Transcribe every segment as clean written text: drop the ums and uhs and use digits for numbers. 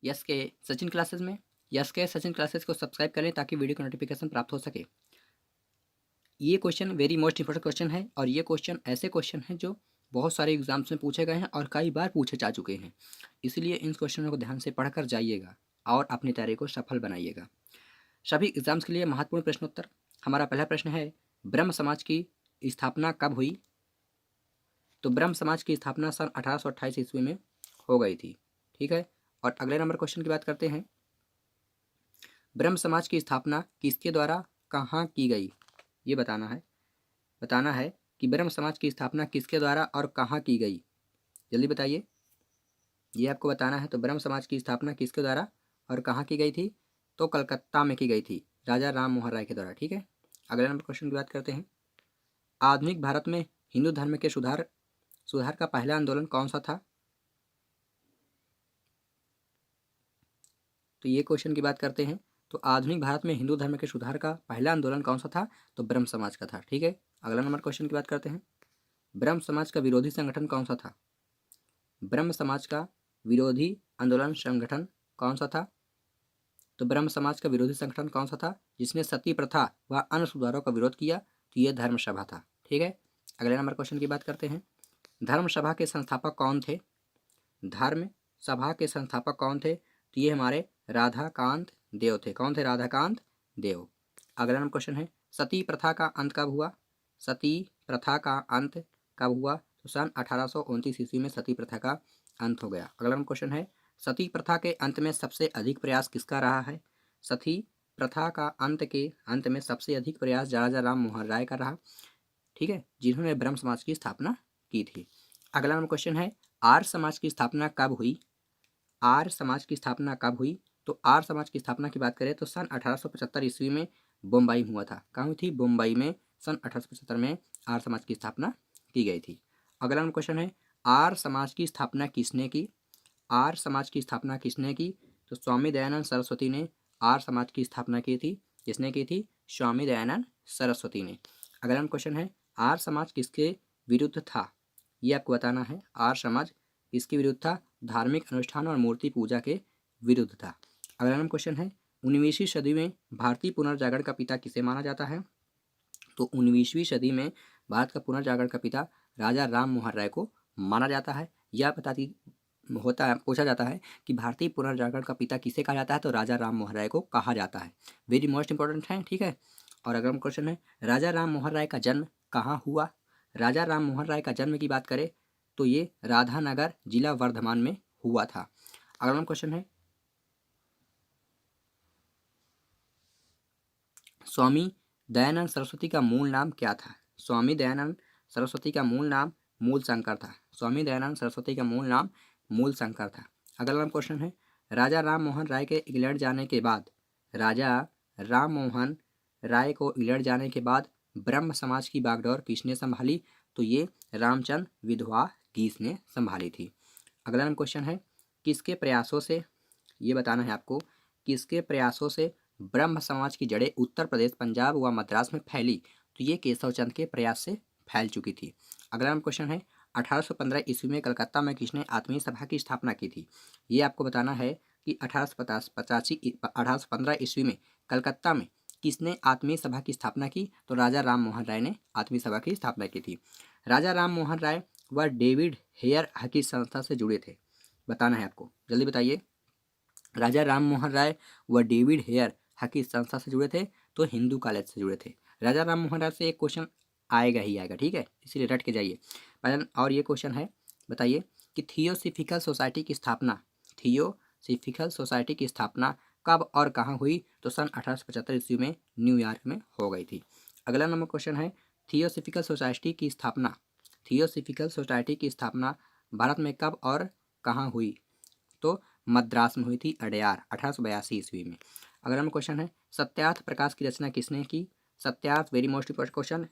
Yes के Sachin classes में। Yes के सचिन क्लासेस को सब्सक्राइब करें ताकि वीडियो का नोटिफिकेशन प्राप्त हो सके। ये question very most important question है और ये क्वेश्चन ऐसे क्वेश्चन हैं जो बहुत सारे एग्जाम्स में पूछे गए हैं और कई बार पूछे जा चुके हैं। इसलिए इन क्वेश्चनों को ध्यान से पढ़कर जाइएगा और अपनी तैयारी को सफल बनाइएगा। सभी एग्जाम्स के लिए महत्वपूर्ण प्रश्नोत्तर। हमारा पहला प्रश्न है, ब्रह्म समाज की स्थापना कब हुई? तो ब्रह्म समाज की स्थापना सन 1828 ईस्वी में हो गई थी। ठीक है। और अगले नंबर क्वेश्चन की बात करते हैं, ब्रह्म समाज की स्थापना किसके द्वारा कहाँ की गई? ये बताना है कि ब्रह्म समाज की स्थापना किसके द्वारा और कहाँ की गई। जल्दी बताइए, ये आपको बताना है। तो ब्रह्म समाज की स्थापना किसके द्वारा और कहाँ की गई थी? तो कलकत्ता में की गई थी, राजा राम मोहन राय के द्वारा। ठीक है। अगले नंबर क्वेश्चन की बात करते हैं, आधुनिक भारत में हिंदू धर्म के सुधार सुधार का पहला आंदोलन कौन सा था? तो ये क्वेश्चन की बात करते हैं, तो आधुनिक भारत में हिंदू धर्म के सुधार का पहला आंदोलन कौन सा था? तो ब्रह्म समाज का था। ठीक है। अगला नंबर क्वेश्चन की बात करते हैं, ब्रह्म समाज का विरोधी संगठन कौन सा था? ब्रह्म समाज का विरोधी आंदोलन संगठन कौन सा था? तो ब्रह्म समाज का विरोधी संगठन कौन सा था जिसने सती प्रथा व अन्य सुधारों का विरोध किया? तो यह धर्म सभा था। ठीक है। अगले नंबर क्वेश्चन की बात करते हैं, धर्म सभा के संस्थापक कौन थे? धर्म सभा के संस्थापक कौन थे? तो ये हमारे राधाकांत देव थे। कौन थे? राधाकांत देव। अगला नंबर क्वेश्चन है, सती प्रथा का अंत कब हुआ? सती प्रथा का अंत कब हुआ? तो सन 1829 ईस्वी में सती प्रथा का अंत हो गया। अगला नंबर क्वेश्चन है, सती प्रथा के अंत में सबसे अधिक प्रयास किसका रहा है? सती प्रथा का अंत में सबसे अधिक प्रयास राजा राम मोहन राय का रहा। ठीक है, जिन्होंने ब्रह्म समाज की स्थापना की थी। अगला नंबर क्वेश्चन है, आर्य समाज की स्थापना कब हुई? आर्य समाज की स्थापना कब हुई? तो आर्य समाज की स्थापना की बात करें तो सन 1875 ईस्वी में बम्बई में हुआ था। कहाँ हुई थी? मुंबई में सन 1875 में आर्य समाज की स्थापना की गई थी। अगला क्वेश्चन है, आर्य समाज की स्थापना किसने की? आर्य समाज की स्थापना किसने की? तो स्वामी दयानंद सरस्वती ने आर्य समाज की स्थापना की थी। किसने की थी? स्वामी दयानंद सरस्वती ने। अगला क्वेश्चन है, आर्य समाज किसके विरुद्ध था? ये आपको बताना है। आर्य समाज किसके विरुद्ध था? धार्मिक अनुष्ठान और मूर्ति पूजा के विरुद्ध था। अगला नंबर क्वेश्चन है, 19वीं सदी में भारतीय पुनर्जागरण का पिता किसे माना जाता है? तो 19वीं सदी में भारत का पुनर्जागरण का पिता राजा राम मोहन राय को माना जाता है। यह पूछा जाता है कि भारतीय पुनर्जागरण का पिता किसे कहा जाता है? तो राजा राम मोहन राय को कहा जाता है। वेरी मोस्ट इंपॉर्टेंट है। ठीक है। और अगला क्वेश्चन है, राजा राम मोहन राय का जन्म कहाँ हुआ? राजा राम मोहन राय का जन्म की बात करें तो ये राधानगर जिला वर्धमान में हुआ था। अगला क्वेश्चन है, स्वामी दयानंद सरस्वती का मूल नाम क्या था? स्वामी दयानंद सरस्वती का मूल नाम मूलशंकर था। स्वामी दयानंद सरस्वती का मूल नाम मूलशंकर था। अगला क्वेश्चन है, राजा राम मोहन राय के इंग्लैंड जाने के बाद राजा राम मोहन राय को इंग्लैंड जाने के बाद ब्रह्म समाज की बागडोर किसने संभाली? तो ये रामचंद्र विधवा गीस ने संभाली थी। अगला क्वेश्चन है, किसके प्रयासों से, ये बताना है आपको, किसके प्रयासों से ब्रह्म समाज की जड़ें उत्तर प्रदेश, पंजाब व मद्रास में फैली? तो ये केशव चंद के प्रयास से फैल चुकी थी। अगला क्वेश्चन है, 1815 ईस्वी में कलकत्ता में किसने आत्मीय सभा की स्थापना की थी? ये आपको बताना है कि 1815 ईस्वी में कलकत्ता में किसने आत्मीय सभा की स्थापना की? तो राजा राम मोहन राय ने आत्मीय सभा की स्थापना की थी। राजा राम मोहन राय व डेविड हेयर हकी संस्था से जुड़े थे। बताना है आपको, जल्दी बताइए। राजा राम मोहन राय व डेविड हेयर हकी संस्था से जुड़े थे तो हिंदू कॉलेज से जुड़े थे। राजा राम मोहन राय से एक क्वेश्चन आएगा ही आएगा। ठीक है, इसीलिए रट के जाइए। और ये क्वेश्चन है, बताइए कि थियोसॉफिकल सोसाइटी की स्थापना कब और कहाँ हुई? तो सन 1875 ईस्वी में न्यूयॉर्क में हो गई थी। अगला नंबर क्वेश्चन है, थियोसॉफिकल सोसाइटी की स्थापना भारत में कब और कहाँ हुई? तो मद्रास में हुई थी, अडयार, 1882 ईस्वी में। अगला नंबर क्वेश्चन है, सत्यार्थ प्रकाश की रचना किसने की? Satyarth, very most important question,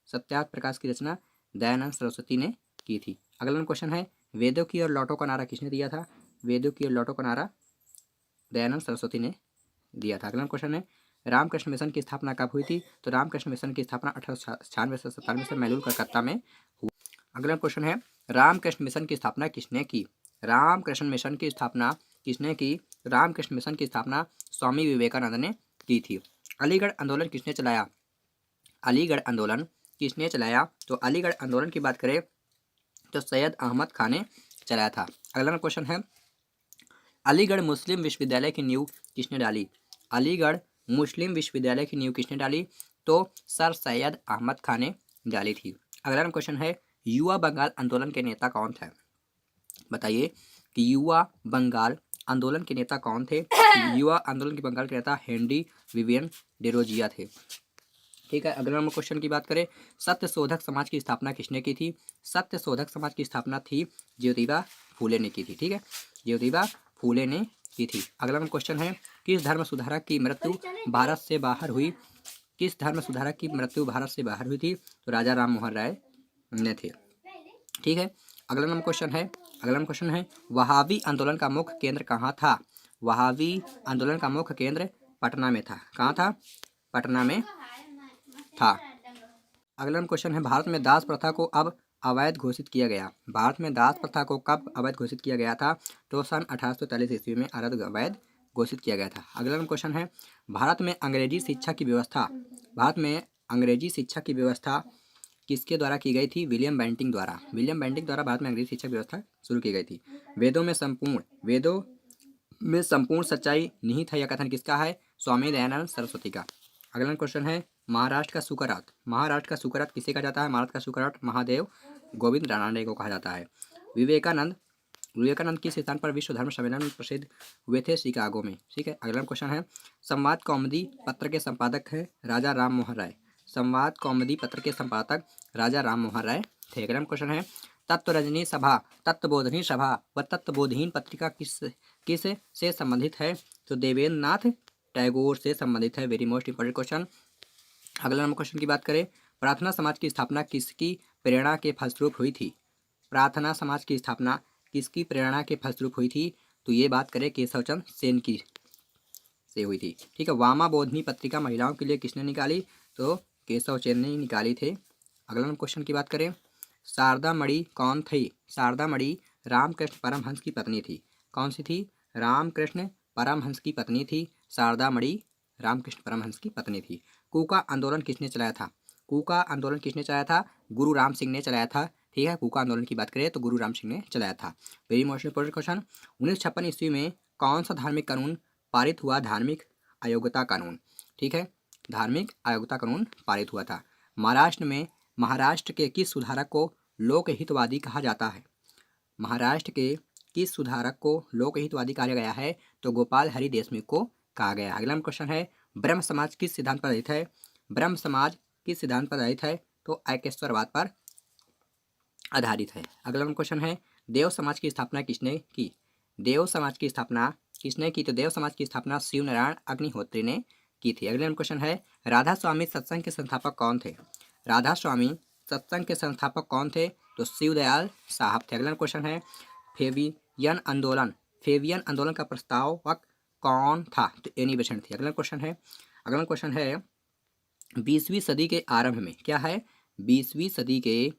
Satyarth Prakash की रचना दयानंद सरस्वती ने की थी। अगला नंबर क्वेश्चन है, वेदों की और लौटों का नारा किसने दिया था? वेदों की और लौटों का नारा दयानंद सरस्वती ने दिया था। अगला क्वेश्चन है, रामकृष्ण मिशन की स्थापना कब हुई थी? तो रामकृष्ण मिशन की स्थापना 1896 से 97 से मैलूर कलकत्ता में हुई। अगला क्वेश्चन है, रामकृष्ण मिशन की स्थापना किसने की? रामकृष्ण मिशन की स्थापना किसने की? रामकृष्ण मिशन की स्थापना स्वामी विवेकानंद ने की थी। अलीगढ़ आंदोलन किसने चलाया? अलीगढ़ आंदोलन किसने चलाया? तो अलीगढ़ आंदोलन की बात करें तो सैयद अहमद खान ने चलाया था। अगला क्वेश्चन है, अलीगढ़ मुस्लिम विश्वविद्यालय की नींव किसने डाली? अलीगढ़ मुस्लिम विश्वविद्यालय की नींव किसने डाली? तो सर सैयद अहमद खान ने डाली थी। अगला क्वेश्चन है, युवा बंगाल आंदोलन के नेता कौन थे? बताइए कि युवा बंगाल आंदोलन के नेता कौन थे? युवा आंदोलन के बंगाल के नेता हेनरी विवियन डेरोजिया थे। ठीक है, अगला नंबर क्वेश्चन की बात करें, सत्य शोधक समाज की स्थापना किसने की थी? सत्य शोधक समाज की स्थापना थी ज्योतिबा फूले ने की थी। ठीक है, ज्योतिबा फूले ने की थी। अगला नंबर क्वेश्चन है, किस धर्म सुधारक की मृत्यु भारत से बाहर हुई? किस धर्म सुधारक की मृत्यु भारत से बाहर हुई थी? तो राजा राम मोहन राय ने थे। ठीक है, अगला नंबर क्वेश्चन है, वहाबी आंदोलन का मुख्य केंद्र कहाँ था? वहाबी आंदोलन का मुख्य केंद्र पटना में था। कहाँ था? पटना में था। अगला क्वेश्चन है, भारत में दास प्रथा को अब अवैध घोषित किया गया। भारत में दास प्रथा को कब अवैध घोषित किया गया था? तो सन 1843 ईस्वी में अवैध घोषित किया गया था। अगला क्वेश्चन है, भारत में अंग्रेजी शिक्षा की व्यवस्था किसके द्वारा की गई थी? विलियम बेंटिंक द्वारा। विलियम बेंटिंक द्वारा भारत में अंग्रेजी शिक्षा की व्यवस्था शुरू की गई थी। वेदों में संपूर्ण सच्चाई निहित है, यह कथन किसका है? स्वामी दयानंद सरस्वती का। अगला क्वेश्चन है, महाराष्ट्र का सुकरात किसे कहा जाता है? महाराष्ट्र का सुकरात महादेव गोविंद रानडे को कहा जाता है। विवेकानंद किस स्थान पर विश्व धर्म सम्मेलन में प्रसिद्ध हुए थे? शिकागो में। ठीक है, अगला क्वेश्चन है, संवाद कौमुदी पत्र के संपादक है राजा राम मोहन राय। संवाद कौमुदी पत्र के संपादक राजा राम मोहन राय थे। अगला क्वेश्चन है, तत्वरजनी सभा, तत्वबोधनी सभा व तत्वबोधहीन पत्रिका किस से संबंधित है? तो देवेंद्र नाथ टैगोर से संबंधित है। Very most important question. अगला नंबर क्वेश्चन की बात करें, प्रार्थना समाज की स्थापना किसकी प्रेरणा के फलस्वरूप हुई थी? प्रार्थना समाज की स्थापना किसकी प्रेरणा के फलस्वरूप हुई थी? तो ये बात करें केशवचंद सेन की से हुई थी। ठीक है, वामा बोधनी पत्रिका महिलाओं के लिए किसने निकाली? तो केशव चंद ने निकाली थे। अगला नंबर क्वेश्चन की बात करें, शारदा मणि कौन थी? शारदा मणि रामकृष्ण परमहंस की पत्नी थी। कौन सी थी? रामकृष्ण परमहंस की पत्नी थी। शारदा मणि रामकृष्ण परमहंस की पत्नी थी। कूका आंदोलन किसने चलाया था? कूका आंदोलन किसने चलाया था? गुरु राम सिंह ने चलाया था। ठीक है, कूका आंदोलन की बात करें तो गुरु राम सिंह ने चलाया था। वेरी मोस्ट इंपोर्टेंट क्वेश्चन, 1956 ईस्वी में कौन सा धार्मिक कानून पारित हुआ? धार्मिक अयोग्यता कानून। ठीक है, धार्मिक अयोग्यता कानून पारित हुआ था। महाराष्ट्र के किस सुधारक को लोकहितवादी कहा जाता है? महाराष्ट्र के किस सुधारक को लोकहितवादी कहा गया है? तो गोपाल हरि देशमुख को कहा गया। अगला क्वेश्चन है, ब्रह्म समाज किस सिद्धांत पर आधारित है? ब्रह्म समाज किस सिद्धांत पर आधारित है? तो ऐकेश्वरवाद पर आधारित है। अगला क्वेश्चन है, देव समाज की स्थापना किसने की? देव समाज की स्थापना किसने की? तो देव समाज की स्थापना शिव नारायण अग्निहोत्री ने की थी। अगला क्वेश्चन है, राधा स्वामी सत्संग के संस्थापक कौन थे? राधा स्वामी सत्संग के संस्थापक कौन थे? तो शिवदयाल साहब थे। अगला क्वेश्चन है, फेबियन आंदोलन का प्रस्तावक कौन था? तो एनी बेसेंट थी। अगला क्वेश्चन है 20वीं सदी के आरंभ में क्या है? 20वीं सदी के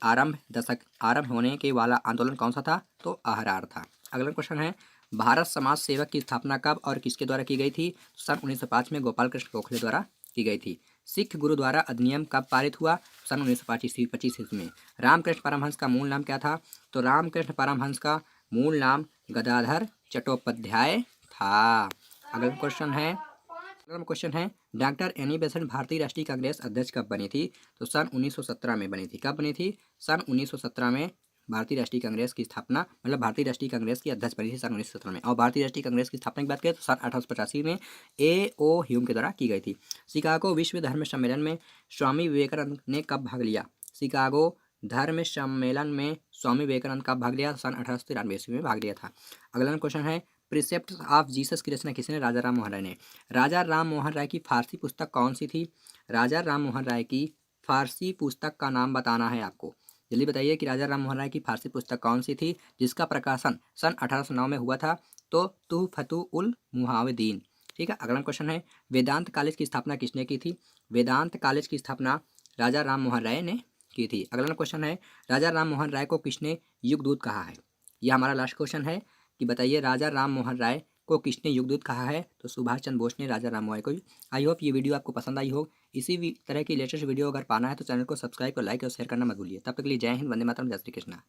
आरंभ होने के वाला आंदोलन कौन सा था? तो अहरार था। अगला क्वेश्चन है, भारत समाज सेवक की स्थापना कब और किसके द्वारा की गई थी? सन 1905 में गोपाल कृष्ण गोखले द्वारा की गई थी। सिख गुरुद्वारा अधिनियम कब पारित हुआ? सन 1925 ईस्वी में। रामकृष्ण परमहंस का मूल नाम क्या था? तो रामकृष्ण परमहंस का मूल नाम गदाधर चट्टोपाध्याय था। अगला क्वेश्चन है, डॉक्टर एनी बेसेंट भारतीय राष्ट्रीय कांग्रेस अध्यक्ष कब बनी थी? तो सन 1917 में बनी थी। कब बनी थी? सन 1917 में भारतीय राष्ट्रीय कांग्रेस की स्थापना, मतलब भारतीय राष्ट्रीय कांग्रेस की अध्यक्ष बनी थी सन 1917 में। और भारतीय राष्ट्रीय कांग्रेस की स्थापना की बात करें तो सन 1885 में A.O. ह्यूम के द्वारा की गई थी। शिकागो विश्व धर्म सम्मेलन में स्वामी विवेकानंद ने कब भाग लिया? शिकागो धर्म सम्मेलन में स्वामी विवेकानंद कब भाग लिया? सन 1893 ईस्वी में भाग लिया था। अगला क्वेश्चन है, प्रिसेप्ट्स ऑफ जीसस की रचना किसने? राजा राम मोहन राय ने। राजा राम मोहन राय की फारसी पुस्तक कौन सी थी? राजा राम मोहन राय की फारसी पुस्तक का नाम बताना है आपको। जल्दी बताइए कि राजा राम मोहन राय की फारसी पुस्तक कौन सी थी जिसका प्रकाशन सन 1809 में हुआ था? तो तुहफतु उल मुहाविदीन। ठीक है, अगला क्वेश्चन है, वेदांत कॉलेज की स्थापना किसने की थी? वेदांत कॉलेज की स्थापना राजा राम मोहन राय ने की थी। अगला क्वेश्चन है, राजा राम मोहन राय को किसने युगदूत कहा है? यह हमारा लास्ट क्वेश्चन है कि बताइए राजा राम मोहन राय को किसने युगदूत कहा है? तो सुभाष चंद्र बोस ने राजा राम मोहन को। आई होप ये वीडियो आपको पसंद आई हो। इसी तरह की लेटेस्ट वीडियो अगर पाना है तो चैनल को सब्सक्राइब और लाइक और शेयर करना मत भूलिए। तब तक के लिए जय हिंद, वंदे मातरम, जय श्री कृष्णा।